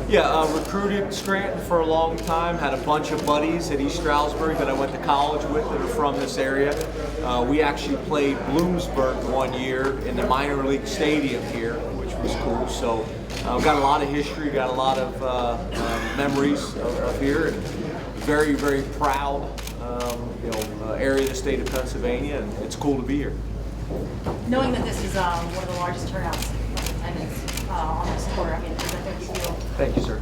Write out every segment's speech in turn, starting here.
Yeah, recruited Scranton for a long time, had a bunch of buddies at East Stroudsburg that I went to college with that are from this area. We actually played Bloomsburg one year in the minor league stadium here, which was cool. So got a lot of history, got a lot of memories of here, and very, very proud area of the state of Pennsylvania, and it's cool to be here. Knowing that this is one of the largest turnouts of attendance on this court, I mean, I think you feel, Thank you, sir.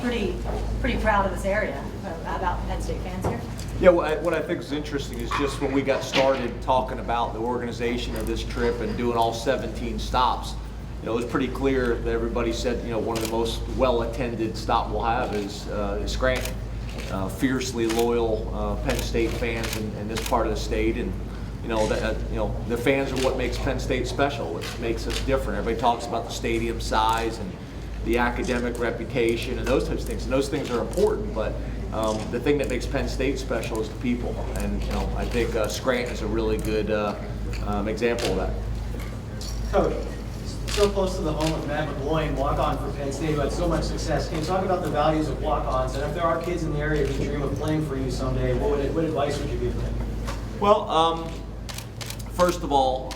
pretty proud of this area, about Penn State fans here. Yeah, what I think is interesting is just when we got started talking about the organization of this trip and doing all 17 stops, it was pretty clear that everybody said, one of the most well-attended stop we'll have is Scranton. Fiercely loyal Penn State fans in this part of the state, and the fans are what makes Penn State special, what makes us different. Everybody talks about the stadium size and the academic reputation and those types of things, and those things are important, but the thing that makes Penn State special is the people, and I think Scranton is a really good example of that. Coach, so close to the home of Matt McGloin, walk-on for Penn State, who had so much success. Can you talk about the values of walk-ons, and if there are kids in the area who dream of playing for you someday, what advice would you give them? Well, first of all,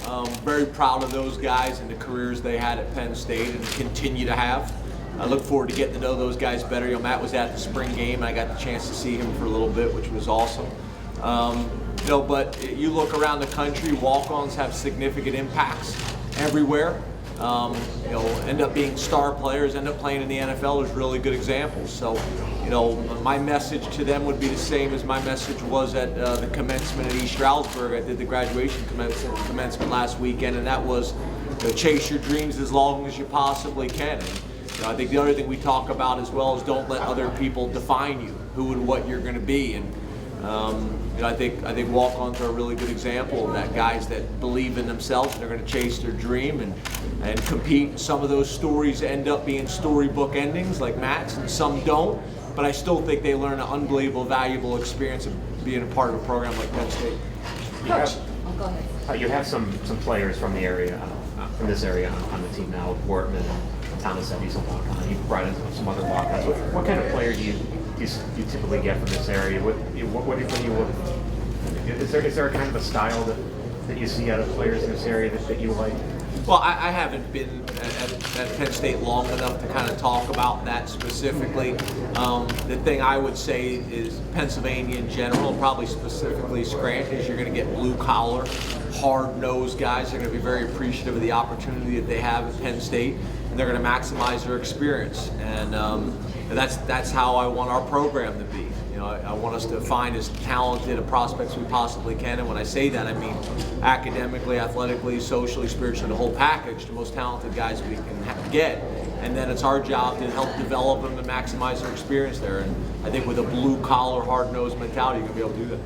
very proud of those guys and the careers they had at Penn State and continue to have. I look forward to getting to know those guys better. Matt was at the spring game. I got the chance to see him for a little bit, which was awesome. But you look around the country, walk-ons have significant impacts everywhere. End up being star players, end up playing in the NFL. There's really good examples. So, my message to them would be the same as my message was at the commencement at East Stroudsburg. I did the graduation commencement last weekend, and that was chase your dreams as long as you possibly can. And, I think the other thing we talk about as well is don't let other people define you, who and what you're going to be. And I think walk-ons are a really good example of that. Guys that believe in themselves and they're going to chase their dream and compete. Some of those stories end up being storybook endings like Matt's, and some don't. But I still think they learn an unbelievable, valuable experience of being a part of a program like Penn State. Coach, go ahead. You have some players from the area, from this area on the team now. Wortman, Thomas said he's a walk-on. You brought in some other walk-ons. What kind of player do you typically get from this area? Is there a kind of a style that you see out of players in this area that you like? Well, I haven't been at Penn State long enough to kind of talk about that specifically. The thing I would say is Pennsylvania in general, probably specifically Scranton, is you're going to get blue-collar, hard-nosed guys. They're going to be very appreciative of the opportunity that they have at Penn State, and they're going to maximize their experience. And that's how I want our program to be. I want us to find as talented a prospects we possibly can, and when I say that, I mean academically, athletically, socially, spiritually, the whole package, the most talented guys we can get. And then it's our job to help develop them and maximize their experience there. And I think with a blue-collar, hard-nosed mentality, you're going to be able to do that.